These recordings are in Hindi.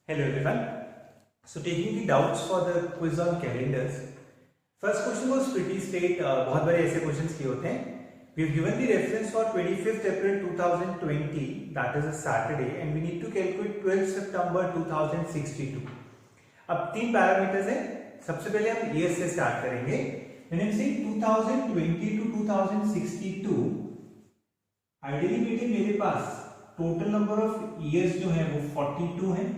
Hello everyone. So taking the doubts for the quiz on calendars. First question was pretty straight. बहुत बारे ऐसे questions किए होते हैं. We have given the reference for 25th April 2020, that is a Saturday, and we need to calculate 12th September 2062. अब तीन पैरामीटर्स हैं. सबसे पहले हम ईयर से स्टार्ट करेंगे. When I'm saying 2020 to 2062, ideally बेटे मेरे पास टोटल नंबर ऑफ ईयर्स जो है वो 42 है.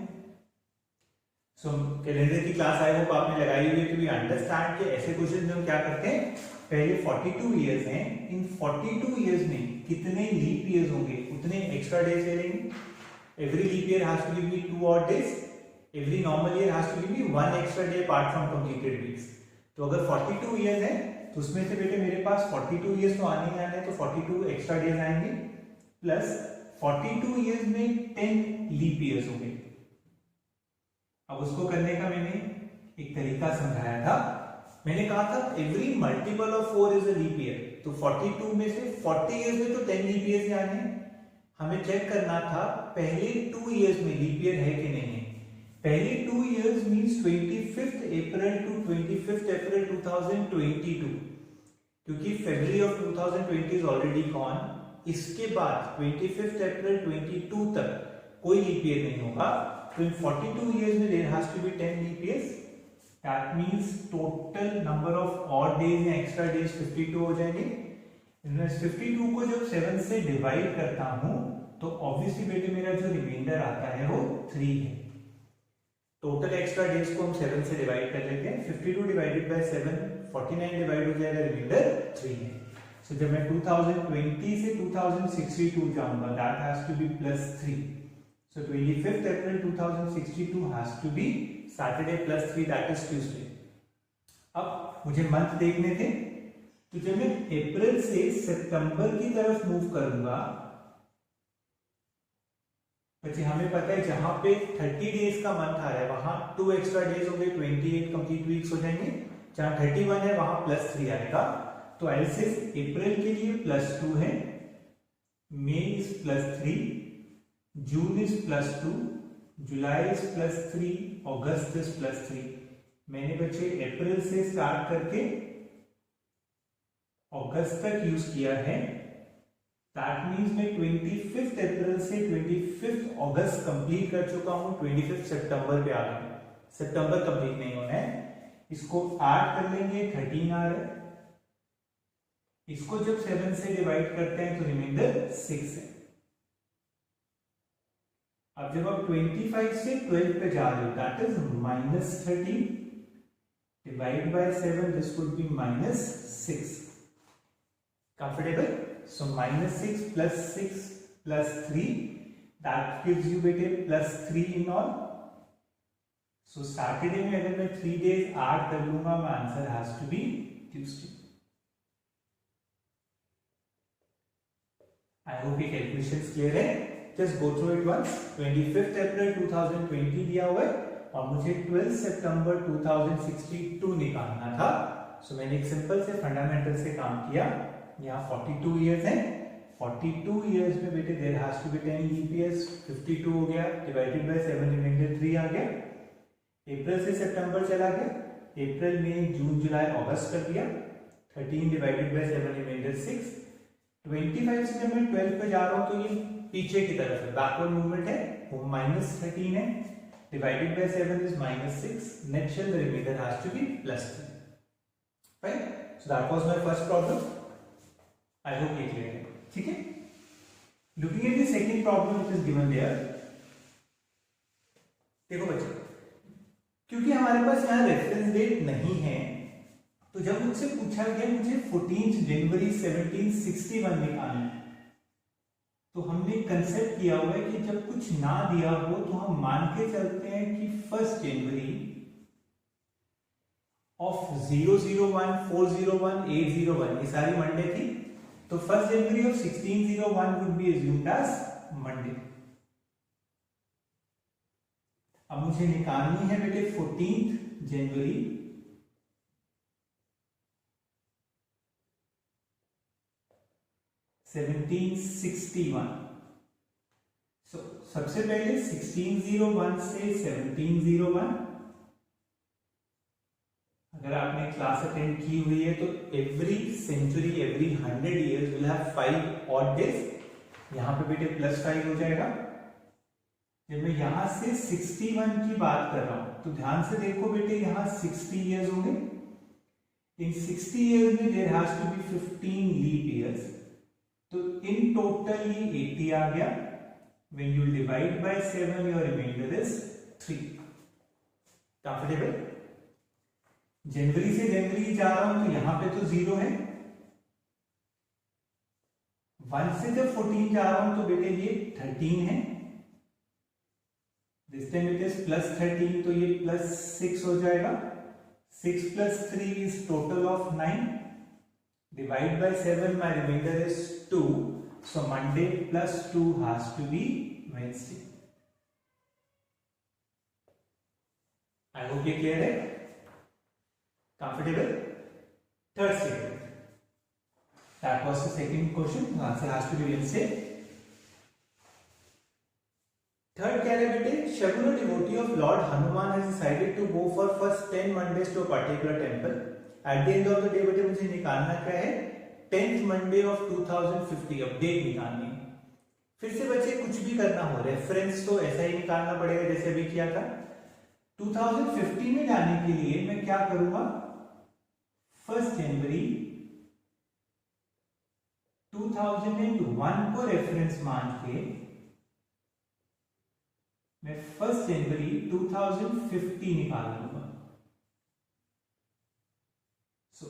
सो कैलेंडर की क्लास आई होप आपने लगाई हुई है तो वी अंडरस्टैंड कि ऐसे क्वेश्चन हम क्या करते हैं. पहले 42 इयर्स हैं. इन 42 इयर्स में कितने लीप इयर्स होंगे उतने एक्स्ट्रा डेज ले लेंगे. Every leap year has to give me 2 odd days. Every normal year has to give me 1 extra day apart from completed weeks. तो अगर 42 इयर्स हैं तो उसमें से बेटे मेरे पास 42 इयर्स तो आने ही आने हैं, तो 42 एक्स्ट्रा डेज आएंगे प्लस 42 इयर्स में 10 लीप इयर्स होंगे. अब उसको करने का मैंने एक तरीका समझाया था. मैंने कहा था every multiple of 4 is a leap year. तो 42 में से 40 इयर्स में तो 10 लीप ईयर्स आने हैं. हमें चेक करना था पहले 2 इयर्स में लीप ईयर है कि नहीं है. पहले 2 years means 25th April to 25th April 2022, क्योंकि February of 2020 is already gone. इसके बाद 25th अप्रैल 22 तक कोई लीप ईयर नहीं होगा. So in 42 years में there has to be 10 leap years. That means total number of odd days या extra days 52 हो जाएंगे. इनमें 52 को जब 7 से डिवाइड करता हूं तो ऑब्वियसली बेटे मेरा जो रिमाइंडर आता है वो 3 है. टोटल एक्स्ट्रा डेज को हम 7 से डिवाइड कर लेते हैं. 52 डिवाइडेड बाय 7 49 डिवाइड हो जाएगा, रिमाइंडर 3 है. सो जब मैं 2020 से 2062 जाऊंगा that has to be +3. So 25th April 2062 has to be Saturday +3, that is Tuesday. अब मुझे मंथ देखने थे. तो जब मैं अप्रैल से सितंबर की तरफ मूव करूंगा, बच्चे हमें पता है जहां पे 30 डेज का मंथ आ रहा है वहां 2 एक्स्ट्रा डेज होंगे, 28 कंप्लीट वीक्स हो जाएंगे. जहां 31 है वहां +3 आएगा. तो ऐसे अप्रैल के लिए +2 है, May is +3, June is +2, July is +3, August is +3. मैंने बच्चे अप्रैल से स्टार्ट करके अगस्त तक यूज किया है. दैट मींस मैं 25th अप्रैल से 25th अगस्त कंप्लीट कर चुका हूं. 25th सितंबर पे आ गया. सितंबर कंप्लीट नहीं होना है. इसको 8 कर लेंगे, 13 आ रहा है. इसको जब 7 से डिवाइड करते हैं तो रिमाइंडर 6 है. अब जब आप 25 से 12 पे जा रहे हो that is -13 divide by 7, this would be -6. Comfortable? So -6 + 6 + 3 that gives you बेटे +3 इन ऑल. सो सैटरडे में अगर मैं 3 डेज ऐड कर लूंगा my answer has to be Tuesday. I hope ये कैलकुलेशंस क्लियर है. Just go through it once. 25th April 2020 दिया हुआ है और मुझे 12 सितंबर 2062 निकालना था. सो मैंने एक सिंपल से फंडामेंटल से काम किया. यहाँ 42 इयर्स हैं. 42 इयर्स में बेटे there has to be 10 leap years. 52 हो गया डिवाइडेड बाय 7, रिमाइंडर 3 आ गया. अप्रैल से सितंबर चला गया. अप्रैल में जून जुलाई अगस्त कर दिया. 13 डिवाइडेड बाय 7, रिमाइंडर 6. 25 से जब मैं 12 पे जा रहा हूं तो ये पीछे की तरफ है, बैकवर्ड मूवमेंट है, वो -13 है. Divided by 7 is -6. Net shell the remainder has to be +3. Right? So that was my first problem. I hope ये क्लियर है. ठीक है. Looking at the second problem which is given there. देखो बच्चों, क्योंकि हमारे पास यहाँ रेफरेंस डेट नहीं है तो जब मुझसे पूछा गया मुझे 14 जनवरी 1761 निकालना है, तो हमने कंसेप्ट किया हुआ है कि जब कुछ ना दिया हो तो हम मान के चलते हैं कि 1 जनवरी ऑफ 001, 401, 801 ये सारी मंडे थी. तो 1 January of 1601 would be assumed as Monday. अब मुझे निकालनी है बेटे 14 जनवरी 1761. So सबसे पहले 1601 से 1701, अगर आपने क्लास अटेंड की हुई है तो every century, every 100 years will have 5 odd days. यहां पे बेटे +5 हो जाएगा। जब मैं यहां से 61 की बात कर रहा हूं तो ध्यान से देखो बेटे, यहां 60 years होंगे। इन 60 years में there has to be 15 leap years, तो इन टोटल ये 80 आ गया। When you divide by 7 your reminder is 3। Comfortable? जनवरी से जनवरी जा रहा हूं तो यहां पे तो 0 है। 1 से जब 14 जा रहा हूं तो बेटे ये 13 है। दिस टाइम इट इज +13, तो ये +6 हो जाएगा। 6 + 3 is total of 9. Divide by 7, my remainder is 2. So Monday +2 has to be Wednesday. I hope ये clear है? Comfortable? Third statement. That was the second question. The answer has to be Wednesday. Third क्या है बेटे? Shaguna, devotee of Lord Hanuman, has decided to go for first 10 Mondays to a particular temple. At the end of the day बेटे मुझे निकालना क्या है? 10th Monday of 2050, अब डेट निकालनी है। फिर से बच्चे कुछ भी करना हो, रेफरेंस तो ऐसा ही निकालना पड़ेगा जैसे अभी किया था। 2050 में जाने के लिए मैं क्या करूंगा? 1 जनवरी 2001 को रेफरेंस मान के मैं 1 जनवरी 2050 निकाल लूंगा। सो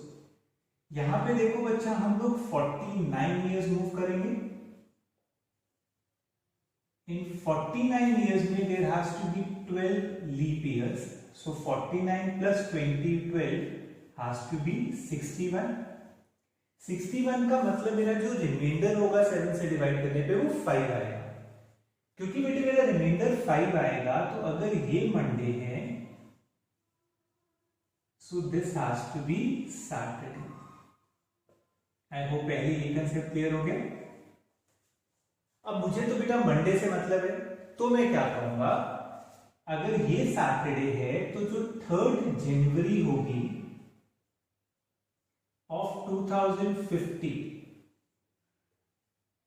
यहां पे देखो बच्चा, हम लोग 49 ईयर्स मूव करेंगे। इन 49 ईयर्स में there has to be 12 leap years. So 49 + 20 12 has to be 61। 61 का मतलब मेरा जो रिमाइंडर होगा 7 से डिवाइड करने पे वो 5 आएगा। क्योंकि बेटे मेरा रिमाइंडर 5 आएगा, तो अगर ये मंडे है so this has to be Saturday. I hope पहले ये कंसेप्ट क्लियर हो गया। अब मुझे तो बेटा मंडे से मतलब है, तो मैं क्या करूंगा? अगर ये सैटरडे है तो जो 3rd जनवरी होगी of 2050,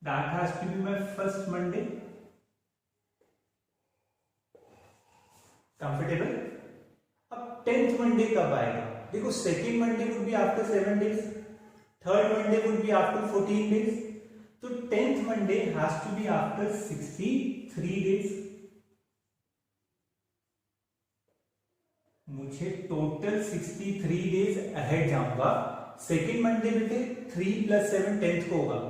that has to be my first Monday. Comfortable? अब 10th मंडे कब आएगा? देखो, 2nd Monday would be after 7 days, 3rd Monday would be after 14 days, तो 10th Monday has to be after 63 days। मुझे टोटल 63 days अहेड जाऊंगा। 2nd मंडे बेटे 3 + 7 10th को होगा,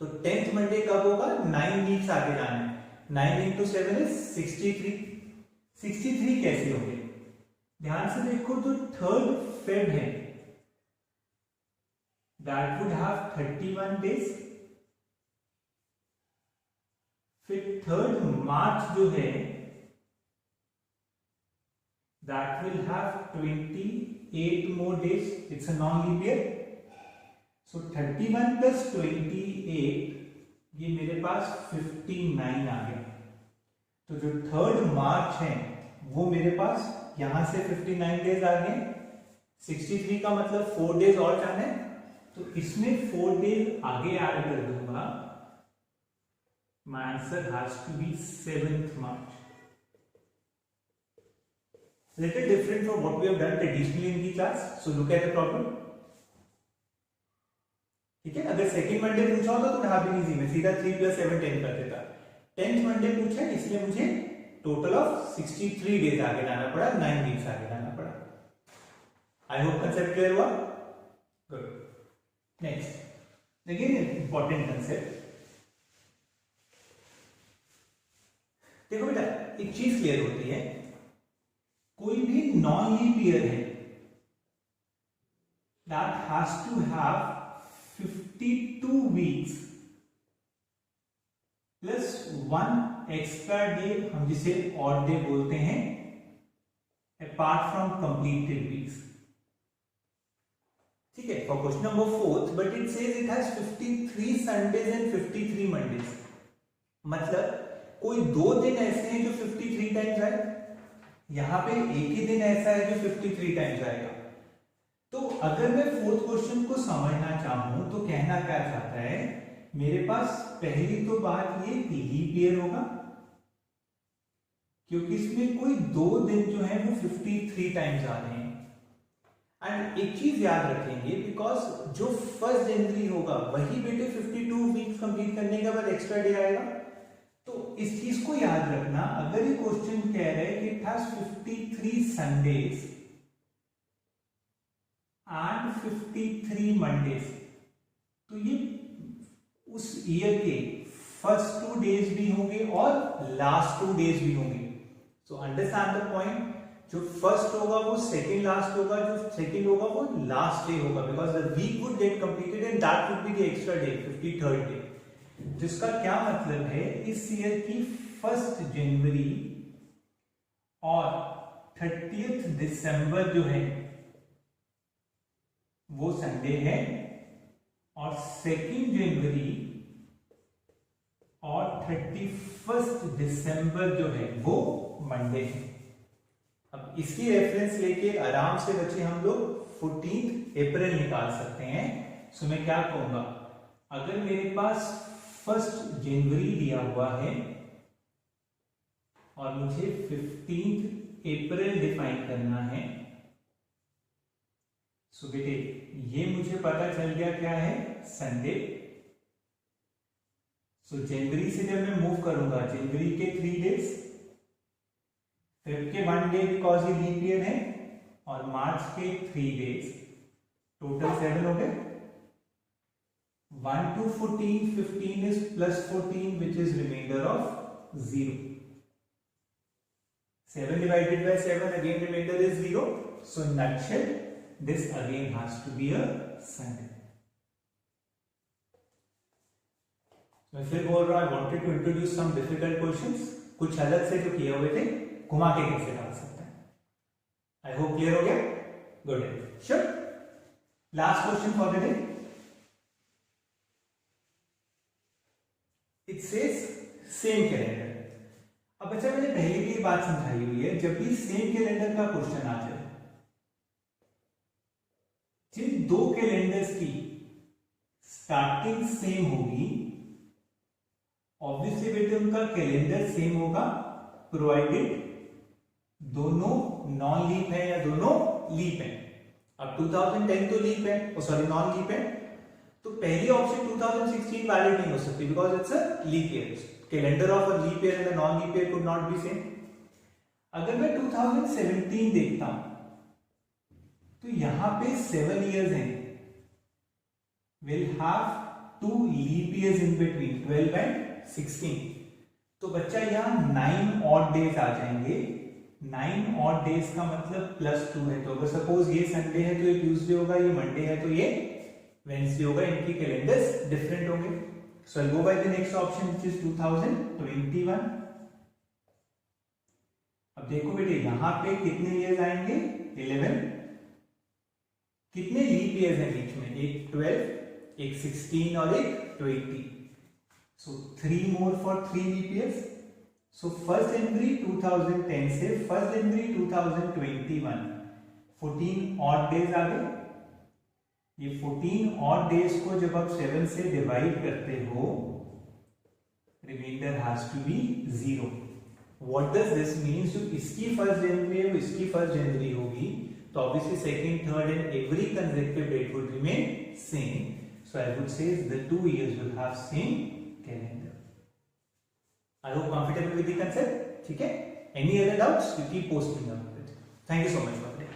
तो 10th मंडे कब होगा? 9 वीक्स आगे जाना है। 9 × 7 is 63। 63 कैसे होंगे? ध्यान से देखो, जो 3rd फेब है दैट वुड हैव 31 days। फिर 3rd मार्च जो है that will have 28 more days। It's a non leap year. So 31 + 28, ये मेरे पास 59 आ गया। तो जो 3rd मार्च है वो मेरे पास यहां से 59 डेज आ गए। 63 का मतलब 4 डेज और जाना है, तो इसमें 4 डेज आगे ऐड कर दूंगा। My answer has to be 7th March. Little different from what we have done traditionally in the class. So look at the problem. ठीक है, अगर 2nd मंडे पूछा होता तो मैं भी इजी में सीधा 3 + 7 10 कर देता। 10th मंडे पूछा, इसलिए मुझे टोटल ऑफ 63 डेज आगे जाना पड़ा, 9 वीक्स आगे जाना पड़ा। आई होप कंसेप्ट क्लियर हुआ। Good. Next, again important concept. देखो बेटा, एक चीज क्लियर होती है, कोई भी नॉन लीप ईयर है that has to have 52 weeks plus 1 extra day, हम जिसे ऑड डे बोलते हैं, अपार्ट फ्रॉम कंप्लीटेड वीक्स। ठीक है, for question number 4th, but it says it has 53 Sundays and 53 Mondays. मतलब कोई 2 दिन ऐसे हैं जो 53 टाइम्स आए, यहां पे एक ही दिन ऐसा है जो 53 टाइम्स आएगा। तो अगर मैं फोर्थ क्वेश्चन को समझना चाहूं तो कहना क्या चाहता है, मेरे पास पहली तो बात ये लीप ईयर होगा, क्योंकि इसमें कोई 2 दिन जो है वो 53 टाइम्स आ रहे हैं। एंड एक चीज याद रखेंगे, बिकॉज जो 1 जनवरी होगा वही बेटे 52 वीक्स कंप्लीट करने के बाद एक्स्ट्रा डे आएगा। तो इस चीज को याद रखना, अगर ये क्वेश्चन कह रहे हैं कि it has 53 Sundays and 53 Mondays, तो ये उस ईयर के फर्स्ट 2 डेज भी होंगे और लास्ट 2 डेज भी होंगे। सो अंडरस्टैंड द पॉइंट, जो फर्स्ट होगा वो सेकंड लास्ट होगा, जो सेकंड होगा वो लास्ट डे होगा, because the week would get completed and that would be the extra day 53rd day. जिसका क्या मतलब है, इस ईयर की 1 जनवरी और 30 दिसंबर जो है वो संडे है, और 2 जनवरी और 31 दिसंबर जो है वो मंडे है। अब इसकी रेफरेंस लेके आराम से बच्चे हम लोग 14 अप्रैल निकाल सकते हैं। सो मैं क्या कहूंगा, अगर मेरे पास 1 जनवरी दिया हुआ है और मुझे 15 अप्रैल डिफाइन करना है, सो बेटे ये मुझे पता चल गया क्या है, संडे। सो जनवरी से जब मैं मूव करूंगा, जनवरी के 3 डेज, फेब के 1 डे बिकॉज ये लीप ईयर है, और मार्च के 3 डेज, टोटल 7 हो गए। 1 to 14, 15 is plus 14 which is remainder of 0. 7 divided by 7 again remainder is 0. So in nutshell this again has to be a Sunday. मैं फिर बोल रहा हूं, I wanted to introduce some difficult questions, कुछ अलग से जो किए हुए थे घुमा के कैसे डाल सकते हैं। आई होप क्लियर हो गया, गुड है, sure. Last question for the day, it says same calendar. अब बच्चा मैंने पहले भी बात समझाई हुई है, जब भी सेम कैलेंडर का क्वेश्चन आ जाए, जिन 2 कैलेंडर्स की स्टार्टिंग सेम होगी, ऑब्वियसली बेटे उनका कैलेंडर सेम होगा, प्रोवाइडेड दोनों नॉन लीप है या दोनों लीप है। अब 2010 तो लीप है, सॉरी नॉन लीप है, तो पहली ऑप्शन 2016 वैलिड नहीं हो सकती, because it's a leap year. Calendar of a leap year and non leap year could not be same. अगर मैं 2017 देखता हूं तो यहां पे 7 इयर्स हैं, will have 2 leap years in between, 12 and 16। तो बच्चा यहां 9 ऑड डेज आ जाएंगे। 9 ऑड डेज का मतलब +2 है, तो अगर सपोज ये संडे है तो ये ट्यूसडे होगा, ये मंडे है तो ये वेडनेसडे होगा, इनकी कैलेंडर्स डिफरेंट होंगे। So I go by the next option which is 2021। अब देखो बेटे यहां पे कितने इयर्स आएंगे, 11। कितने लीप इयर्स हैं बीच में, एक 12, एक 16 और एक 20। सो 3 more for 3 लीप इयर्स। सो 1 जनवरी 2010 से 1 जनवरी 2021 14 ऑड डेज आ गए। ये 14 ऑड डेज को जब आप 7 से डिवाइड करते हो, remainder has to be 0। What does this means, जो इसकी 1 जनवरी है वो इसकी 1 जनवरी होगी, तो obviously second, third and every consecutive date would remain same. So I would say the 2 years will have same calendar. I hope comfortable with the concept. ठीक है? Any other doubts? You keep posting them. Thank you so much for today.